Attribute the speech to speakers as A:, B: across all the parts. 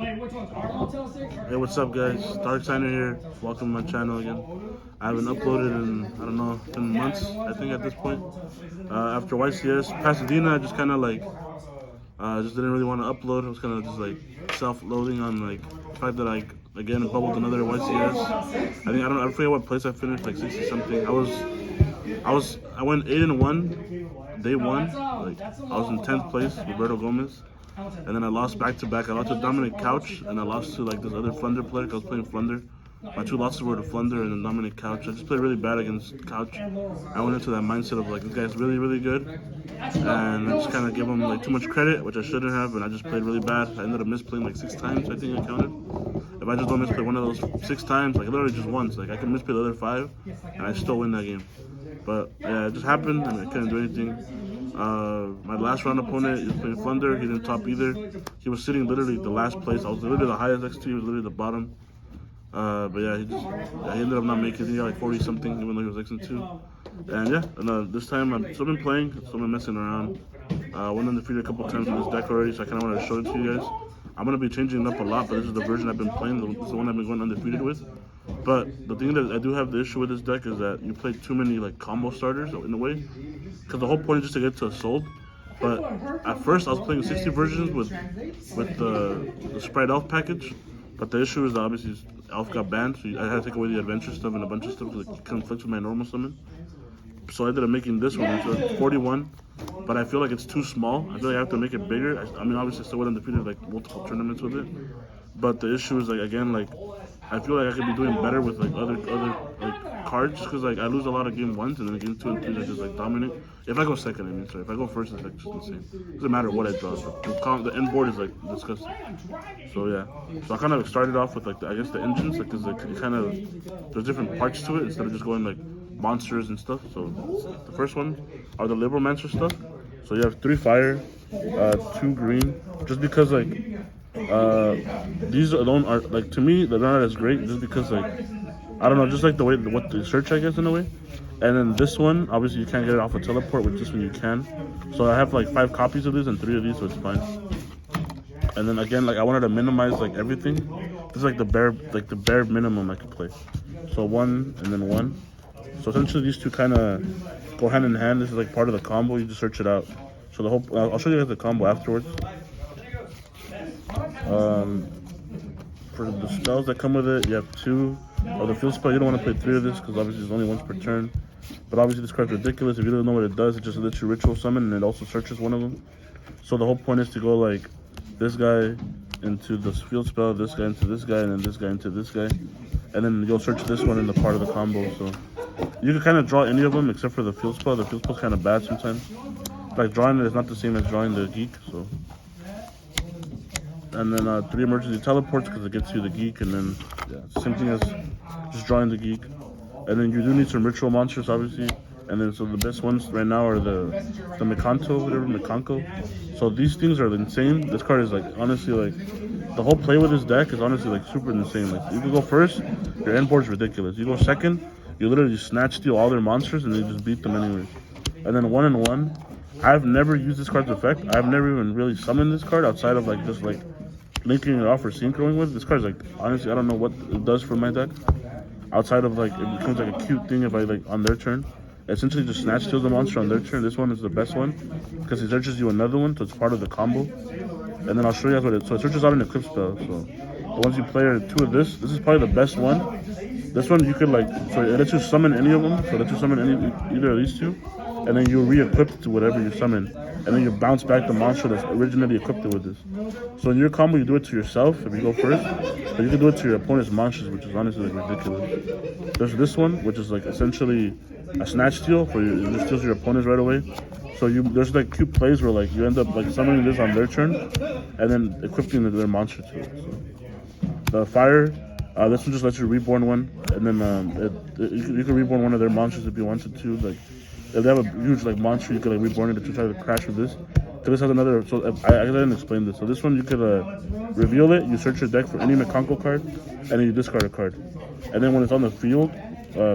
A: Hey, what's up, guys? Dark Signer here. Welcome to my channel again. I haven't uploaded in, I don't know, it's been months, I think, at this point. After YCS, Pasadena, I just kind of like, just didn't really want to upload. I was kind of just like self-loading on like the fact that I, again, bubbled another YCS. I forget what place I finished, like 60 something. I went 8-1, day one. Like, I was in 10th place, Roberto Gomez. And then I lost back-to-back. I lost to Dominic Couch, and I lost to like this other Flunder player. I was playing Flunder. My two losses were to Flunder and then Dominic Couch. I just played really bad against Couch. I went into that mindset of like, this guy's really, really good. And I just kind of gave him like too much credit, which I shouldn't have, and I just played really bad. I ended up misplaying like 6 times, I think I counted. If I just don't misplay one of those 6 times, like literally just once, like I can misplay the other 5, and I still win that game. But yeah, it just happened, and I couldn't do anything. My last round opponent, he was playing Flunder. He didn't top either. He was sitting literally the last place. I was literally the highest XT. He was literally the bottom. But yeah, he ended up not making it. He got like 40 something, even though he was X2. And yeah, and this time I've still been playing. Still been messing around. Went undefeated a couple times in this deck already, so I kind of wanted to show it to you guys. I'm gonna be changing it up a lot, but this is the version I've been playing. This is the one I've been going undefeated with. But the thing that I do have the issue with this deck is that you play too many like combo starters in a way, because the whole point is just to get to a sold. But at first I was playing 60 versions with the Sprite Elf package. But the issue is that obviously Elf got banned, so I had to take away the adventure stuff and a bunch of stuff because it conflicts with my normal summon. So I ended up making this one, so it's 41. But I feel like it's too small. I feel like I have to make it bigger. I mean, obviously I still went undefeated like multiple tournaments with it. But the issue is like, again, like I feel like I could be doing better with like other like cards, just because like I lose a lot of game 1s and then game 2 and 3s I just like dominate. If I go second, I mean, sorry. If I go first, it's like just insane. Doesn't matter what I draw. The end board is like disgusting. So yeah. So I kind of started off with like I guess the engines, like, cause like it kind of there's different parts to it instead of just going like monsters and stuff. So the first one are the Libromancer stuff. So you have 3 fire, 2 green, just because like these alone are like, to me they're not as great just because like I don't know, just like the way what they search, I guess, in a way. And then this one, obviously you can't get it off a teleport, with this one you can. So I have like 5 copies of this and 3 of these, so it's fine. And then again, like I wanted to minimize like everything. This is like the bare minimum I could play. So 1 and then 1. So essentially these two kind of go hand in hand. This is like part of the combo. You just search it out. So the whole I'll show you guys the combo afterwards. For the spells that come with it, you have 2. Or the field spell, you don't want to play 3 of this because obviously there's only once per turn. But obviously this card's ridiculous. If you don't know what it does, it just lets you ritual summon and it also searches one of them. So the whole point is to go like this guy into the field spell, this guy into this guy, and then this guy into this guy. And then you'll search this one in the part of the combo. So you can kind of draw any of them except for the field spell. The field spell's kind of bad sometimes. Like drawing it is not the same as drawing the geek, so. And then 3 emergency teleports because it gets you the geek, and then yeah, same thing as just drawing the geek. And then you do need some ritual monsters, obviously. And then so the best ones right now are the Mikanko. So these things are insane. This card is like honestly like the whole play with this deck is honestly like super insane. Like you can go first, your end board is ridiculous. You go second, you literally just snatch steal all their monsters and then you just beat them anyways. And then 1 and 1. I've never used this card's effect. I've never even really summoned this card outside of like just like linking it off or synchroing with. This card's like honestly I don't know what it does for my deck. Outside of like it becomes like a cute thing if I like on their turn. Essentially just snatch steals the monster on their turn. This one is the best one because it searches you another one, so it's part of the combo. And then I'll show you guys what it searches out an equip spell. So the ones you play are 2 of this. This is probably the best one. This one you could like, so it lets you summon any of them. So it lets you summon either of these 2. And then you re-equip to whatever you summon. And then you bounce back the monster that's originally equipped it with this. So in your combo, you do it to yourself if you go first. But you can do it to your opponent's monsters, which is honestly like ridiculous. There's this one, which is like essentially a snatch steal for you. It just steals your opponents right away. So there's like cute plays where like you end up like summoning this on their turn and then equipping their monster to it. So the fire, this one just lets you reborn one, and then you can reborn one of their monsters if you wanted to. Like if they have a huge like monster, you could like reborn it to try to crash with this. So this has another. So I didn't explain this. So this one you could reveal it. You search your deck for any Mikanko card, and then you discard a card. And then when it's on the field,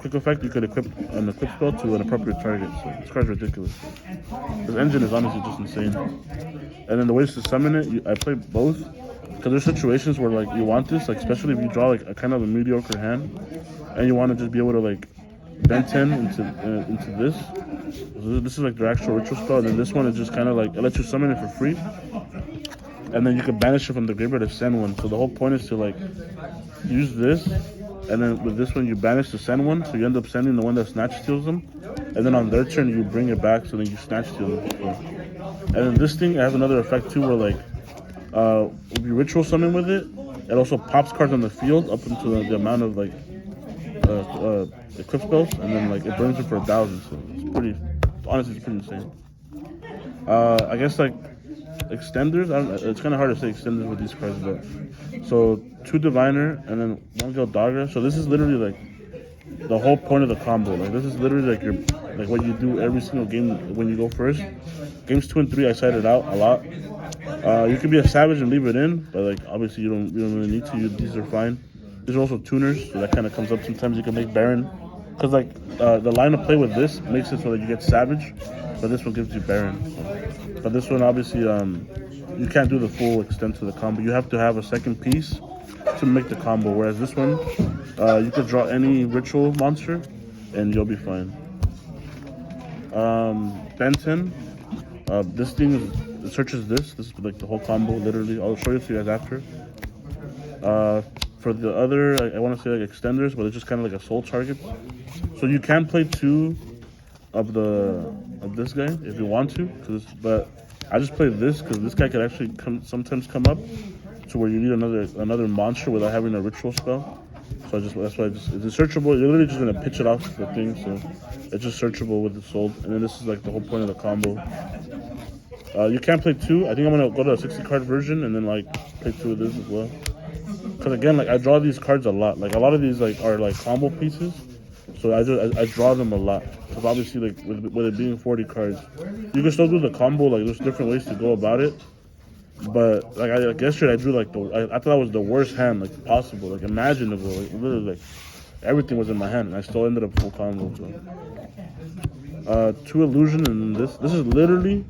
A: quick effect, you could equip an equip spell to an appropriate target. So this card's ridiculous. This engine is honestly just insane. And then the ways to summon it, I play both. Because there's situations where like you want this, like especially if you draw like a kind of a mediocre hand, and you want to just be able to like bend 10 into this. So this is like the actual ritual spell, and then this one is just kind of like it lets you summon it for free, and then you can banish it from the graveyard to send one. So the whole point is to like use this, and then with this one you banish to send one, so you end up sending the one that snatch steals them, and then on their turn you bring it back, so then you snatch steal them. So. And then this thing, I have another effect too, where like if you ritual summon with it, it also pops cards on the field up into the amount of like eclipse spells, and then like it burns it for 1,000. So it's pretty, honestly, it's pretty insane. I guess like extenders, it's kind of hard to say extenders with these cards, but so 2 diviner and then 1 Gildaga. So this is literally like the whole point of the combo. Like this is literally like like what you do every single game when you go first. Games 2 and 3, I cited out a lot. You can be a savage and leave it in, but like obviously you don't really need to. These are fine. These are also tuners, so that kind of comes up. Sometimes you can make Baron, because like the line of play with this makes it so that you get savage, but this one gives you Baron. So. But this one obviously you can't do the full extent to the combo. You have to have a second piece to make the combo. Whereas this one, you could draw any ritual monster, and you'll be fine. Benton. This thing it searches this. This is like the whole combo, literally. I'll show you to you guys after. For the other, I want to say like extenders, but it's just kind of like a soul target. So you can play 2 of this guy if you want to, but I just play this because this guy could actually sometimes come up to where you need another monster without having a ritual spell. So that's why it's searchable. You're literally just gonna pitch it off the thing, so it's just searchable with the soul. And then this is like the whole point of the combo. You can't play 2. I think I'm gonna go to a 60 card version and then like play 2 of this as well. Because again, like I draw these cards a lot. Like a lot of these like are like combo pieces, so I draw them a lot. Because obviously like with it being 40 cards, you can still do the combo. Like there's different ways to go about it. But like yesterday, I drew like I thought that was the worst hand like possible, like imaginable. Like literally, like everything was in my hand, and I still ended up full combo. So. 2 illusion, and this is literally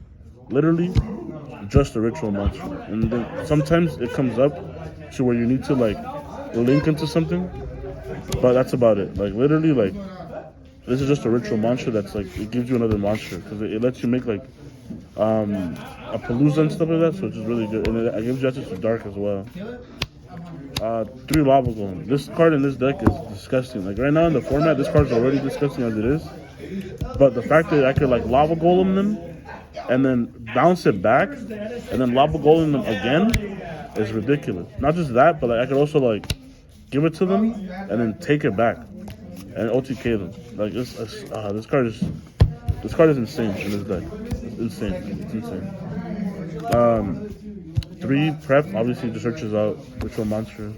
A: just a ritual monster. And then sometimes it comes up to where you need to like link into something, but that's about it. Like literally, like this is just a ritual monster that's like it gives you another monster because it lets you make like a Palooza and stuff like that, so it's just really good. And it gives you access to dark as well. 3 lava golem. This card in this deck is disgusting. Like right now in the format, this card's already disgusting as it is. But the fact that I could like lava golem them and then bounce it back and then lava golem them again is ridiculous. Not just that, but like I could also like give it to them and then take it back and OTK them. Like this card is insane in this deck. It's insane. It's insane. 3 prep obviously just searches out ritual monster.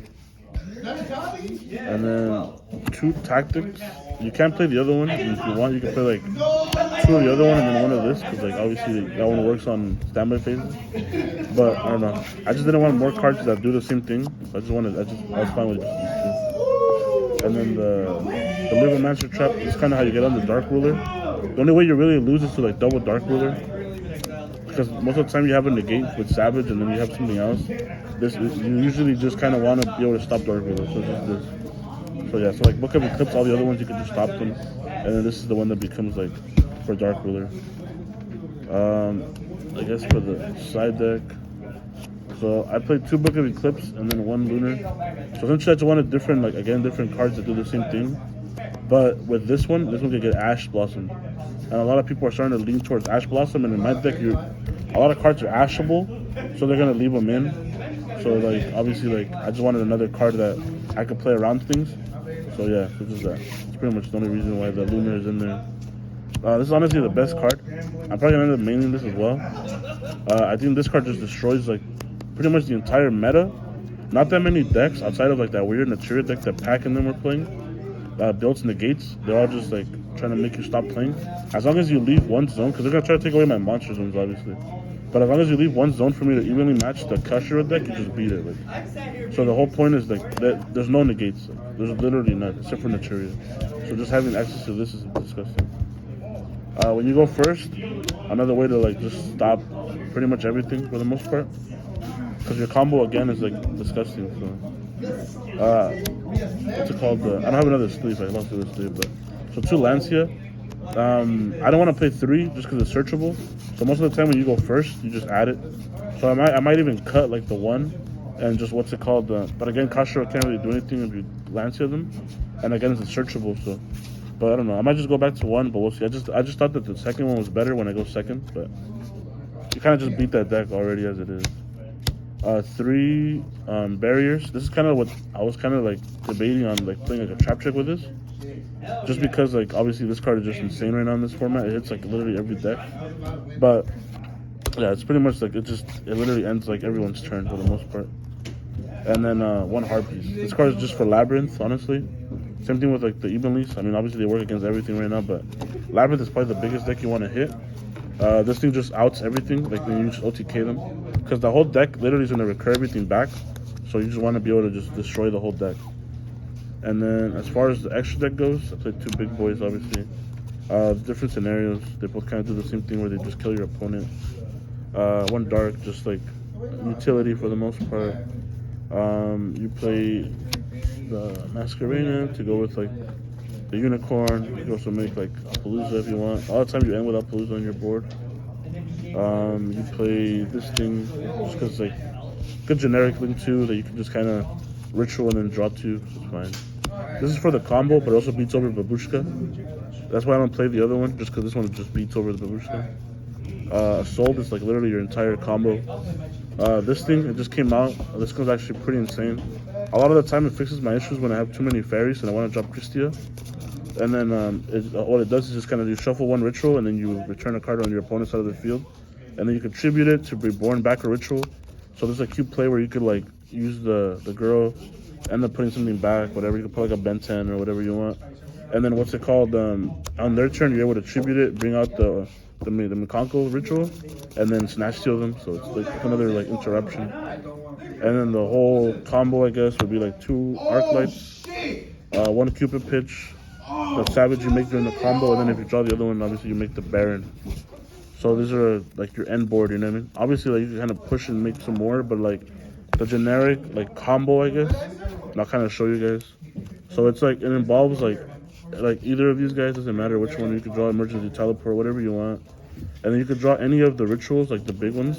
A: And then 2 tactics. You can't play the other one. If you want, you can play like 2 of the other one and then 1 of this, because like obviously that one works on standby phases. But I don't know. I just didn't want more cards that do the same thing. I was fine with just these 2. And then the Libromancer trap is kind of how you get on the Dark Ruler. The only way you really lose is to like double Dark Ruler, because most of the time you have a negate with Savage and then you have something else. You usually just kind of want to be able to stop Dark Ruler, so just this. So yeah, so like Book of Eclipse, all the other ones you can just stop them, and then this is the one that becomes like for Dark Ruler. I guess for the side deck, so I played 2 Book of Eclipse and then 1 Lunar. So essentially I just wanted different cards that do the same thing. But with this one could get Ash Blossom. And a lot of people are starting to lean towards Ash Blossom, and in my deck a lot of cards are ashable, so they're gonna leave them in. So like obviously like I just wanted another card that I could play around things. So yeah, so just that. It's pretty much the only reason why the Lunar is in there. This is honestly the best card. I'm probably gonna end up maining this as well. I think this card just destroys like pretty much the entire meta. Not that many decks outside of like that weird Naturia deck that Pack and them were playing. Built negates, they're all just like trying to make you stop playing. As long as you leave 1 zone, because they're gonna try to take away my monster zones obviously. But as long as you leave 1 zone for me to evenly match the Kashira deck, you just beat it. Like. So the whole point is like there's no negates. There's literally none except for Naturia. So just having access to this is disgusting. When you go first, another way to like just stop pretty much everything for the most part. because your combo again is like disgusting. So, what's it called? I don't have another sleeve. I lost the sleeve, but so 2 Lancia. I don't want to play 3 just because it's searchable. So most of the time when you go first, you just add it. So I might even cut like the 1 and just what's it called? But again, Kashiro can't really do anything if you Lancia them. And again, it's searchable. So, but I don't know. I might just go back to 1, but we'll see. I just thought that the second one was better when I go second, but you kind of just beat that deck already as it is. 3 barriers. This is kind of what I was kind of like debating on, like playing like a trap trick with this. Just because like obviously this card is just insane right now in this format. It hits like literally every deck. But yeah, it's pretty much like it literally ends like everyone's turn for the most part. And then 1 hard piece. This card is just for Labyrinth, honestly. Same thing with like the Evenlease. I mean obviously they work against everything right now, but Labyrinth is probably the biggest deck you want to hit. This thing just outs everything, like when you just OTK them. Because the whole deck literally is going to recur everything back. So you just want to be able to just destroy the whole deck. And then as far as the extra deck goes, I played 2 big boys, obviously. Different scenarios. They both kind of do the same thing where they just kill your opponent. 1 dark, just like utility for the most part. You play the Masquerena to go with like the Unicorn. You can also make like Appaloosa if you want. A lot of times you end with Appaloosa on your board. You play this thing just because like good generic link too that you can just kind of ritual and then draw 2, so it's fine. This is for the combo, but it also beats over Babushka. That's why I don't play the other one, just because this one just beats over the Babushka. Sold is like literally your entire combo. This thing, it just came out. This one's actually pretty insane. A lot of the time it fixes my issues when I have too many fairies and I want to drop Christia. And then what it does is just kind of you shuffle 1 ritual and then you return a card on your opponent's side of the field. And then you contribute it to reborn back a ritual. So there's a cute play where you could like use the girl, end up putting something back, whatever. You could put like a Ben 10 or whatever you want. And then what's it called? On their turn, you're able to tribute it, bring out the Mikanko ritual, and then snatch steal them. So it's like another like interruption. And then the whole combo, I guess, would be like 2 arc lights, 1 Cupid pitch, the savage you make during the combo, and then if you draw the other one, obviously you make the Baron. So these are like your end board, you know what I mean? Obviously, like you can kind of push and make some more, but like the generic like combo, I guess. And I'll kind of show you guys. So it's like it involves like either of these guys, doesn't matter which one. You could draw emergency teleport, whatever you want, and then you could draw any of the rituals, like the big ones.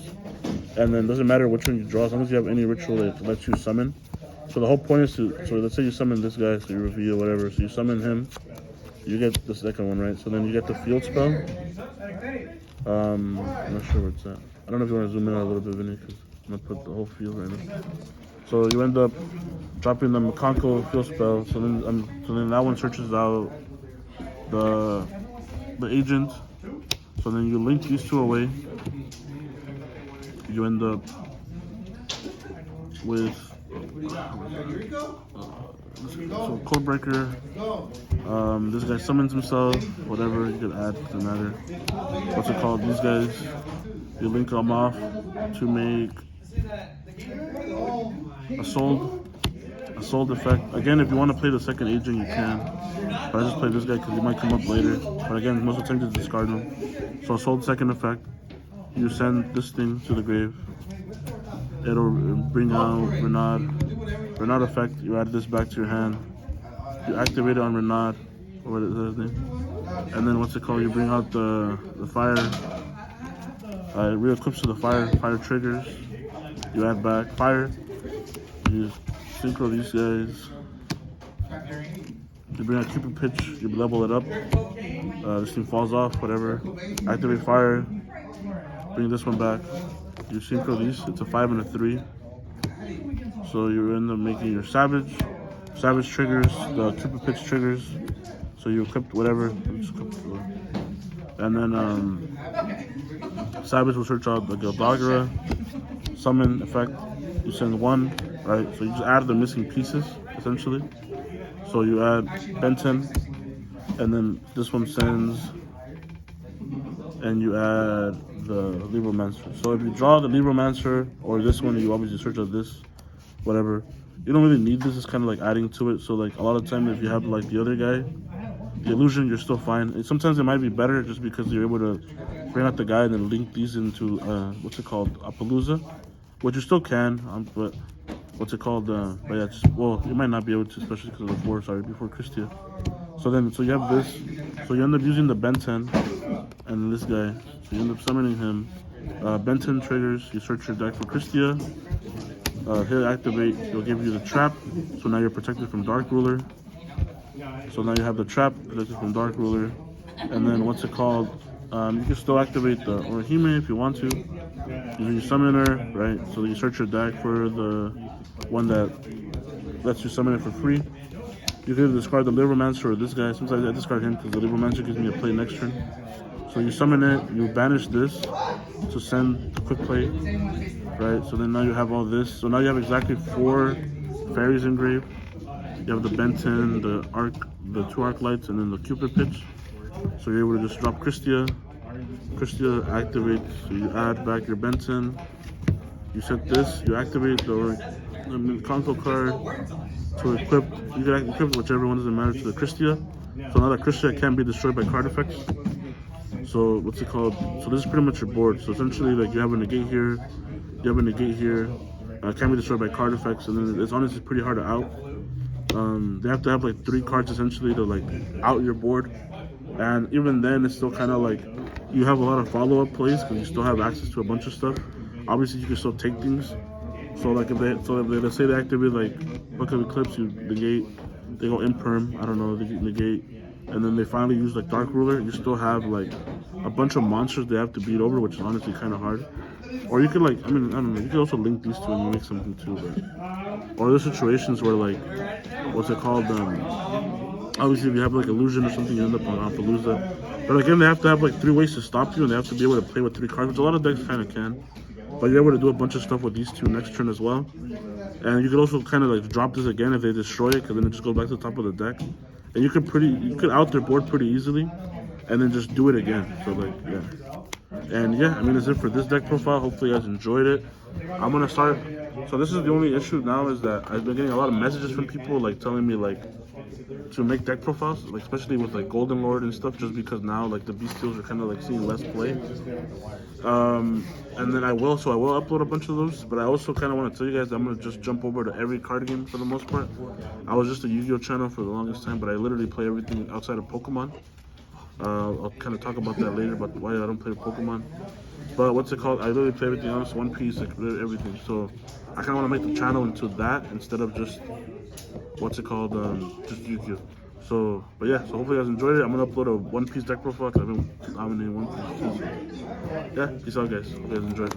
A: And then doesn't matter which one you draw, as long as you have any ritual that lets you summon. So the whole point is to, so let's say you summon this guy, so you reveal whatever. So you summon him, you get the second one, right? So then you get the field spell. I'm not sure where it's at. I don't know if you want to zoom in a little bit, Vinny, because I'm gonna put the whole field right now. So you end up dropping the Mikanko field spell. So then that one searches out the agent. So then you link these 2 away. You end up with so Codebreaker. This guy summons himself, whatever, you could add, doesn't matter. What's it called? These guys, you link them off to make a sold effect. Again, if you want to play the second agent, you can. But I just play this guy because he might come up later. But again, most of the time just discard him. So a sold second effect. You send this thing to the grave. It'll bring out Reinard effect. You add this back to your hand. You activate it on Reinard, or what is his name? And then what's it called? You bring out the fire. It re-equips to the fire. Fire triggers. You add back fire. You synchro these guys. You bring out Cupid pitch. You level it up. This thing falls off. Whatever. Activate fire. Bring this one back. You synchro these. It's a 5 and a 3. So you end up making your savage. Savage triggers. The Cupid pitch triggers. So you equip whatever. And then savage will search out the Gildagara. Summon effect. You send 1. Right. So you just add the missing pieces essentially. So you add Benton. And then this one sends. And you add the Libromancer. So if you draw the Libromancer or this one, you obviously search out this, whatever. You don't really need this. It's kind of like adding to it. So like a lot of time, if you have like the other guy, the illusion, you're still fine. Sometimes it might be better just because you're able to bring out the guy and then link these into what's it called, Appaloosa, which you still can, but what's it called? But yeah, well, you might not be able to, especially because of the 4, sorry, before Christia. So you have this, so you end up using the Ben 10 and this guy, so you end up summoning him. Ben 10 triggers, you search your deck for Christia, he'll activate, he'll give you the trap, so now you're protected from Dark Ruler. So now you have the trap protected from Dark Ruler, and then what's it called? You can still activate the Orihime if you want to, using your summoner, right? So you search your deck for the one that lets you summon it for free. You can discard the Libromancer or this guy. Sometimes I discard him because the Libromancer gives me a play next turn. So you summon it, you banish this to send the quick play, right? So then now you have all this. So now you have exactly 4 fairies engraved. You have the Ben 10, the 2 arc lights, and then the Cupid pitch. So you're able to just drop Christia. Christia activates, so you add back your Ben 10. You set this, you activate the Mikanko card to equip. You can equip whichever one doesn't matter to the Christia. So now that Christia can't be destroyed by card effects. So what's it called? So this is pretty much your board. So essentially, like you have a negate here, you have a negate here. Can't be destroyed by card effects, and then it's honestly pretty hard to out. They have to have like 3 cards essentially to like out your board, and even then it's still kind of like you have a lot of follow-up plays because you still have access to a bunch of stuff. Obviously, you can still take things. So like if they say they activate like Book of Eclipse, you negate. They go imperm. I don't know. They negate, and then they finally use like Dark Ruler. You still have like a bunch of monsters they have to beat over, which is honestly kind of hard. Or you could like, I don't know. You could also link these two and make something too. But or there's situations where like, what's it called? Obviously, if you have like illusion or something, you end up on Appaloosa. But again, they have to have like 3 ways to stop you, and they have to be able to play with 3 cards, which a lot of decks kind of can. But you're able to do a bunch of stuff with these 2 next turn as well. And you could also kind of like drop this again if they destroy it, because then it just goes back to the top of the deck. And you could out their board pretty easily, and then just do it again. So like, yeah. And yeah, that's it for this deck profile. Hopefully you guys enjoyed it. I'm gonna start. So this is the only issue now, is that I've been getting a lot of messages from people like telling me like to make deck profiles, like especially with like Golden Lord and stuff, just because now like the bestials are kind of like seeing less play. And then I will upload a bunch of those, but I also kind of want to tell you guys that I'm gonna just jump over to every card game for the most part. I was just a Yu-Gi-Oh channel for the longest time, but I literally play everything outside of Pokemon. I'll kind of talk about that later, about why I don't play Pokemon. But what's it called? I literally play everything else, One Piece, like everything. So I kind of want to make the channel into that instead of just what's it called, just Yu-Gi-Oh. So, but yeah, so hopefully you guys enjoyed it. I'm gonna upload a One Piece deck profile because I've been dominating One Piece too. So yeah, peace out, guys. Hope you guys enjoyed.